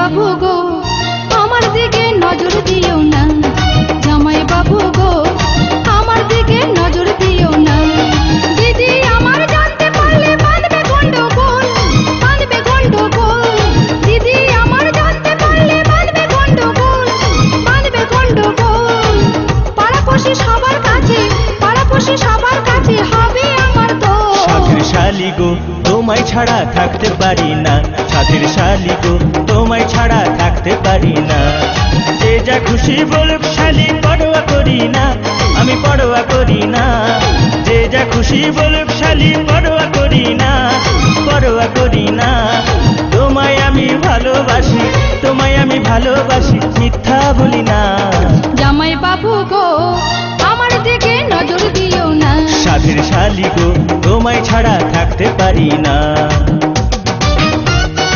বাবু গো আমার দিকে নজর দিও না, জামাই বাবু গো আমার দিকে নজর দিও না। দিদি আমার জানতে পারলে বাঁধবে গন্ডগোল, বাঁধবে গন্ডগোল। দিদি আমার জানতে পারলে বাঁধবে গন্ডগোল, বাঁধবে গন্ডগোল। পাড়াপড়শি সবার কাছে, পাড়াপড়শি সবার কাছে হবে আমার দোষ। সাধের শালি গো তোমায় ছাড়া থাকতে পারি না, সাধের শালি গো তোমায় ছাড়া থাকতে পারি না। যে যা খুশি বলুক শালি পরোয়া করি না, আমি পরোয়া করি না। যে যা খুশি বলুক শালি পরোয়া করি না, পরোয়া করি না। তোমায় আমি ভালোবাসি, তোমায় আমি ভালোবাসি, মিথ্যা বলি না। জামাই বাবু গো আমার দিকে নজর দিও না, সাধের শালি গো তোমায় ছাড়া থাকতে পারি না।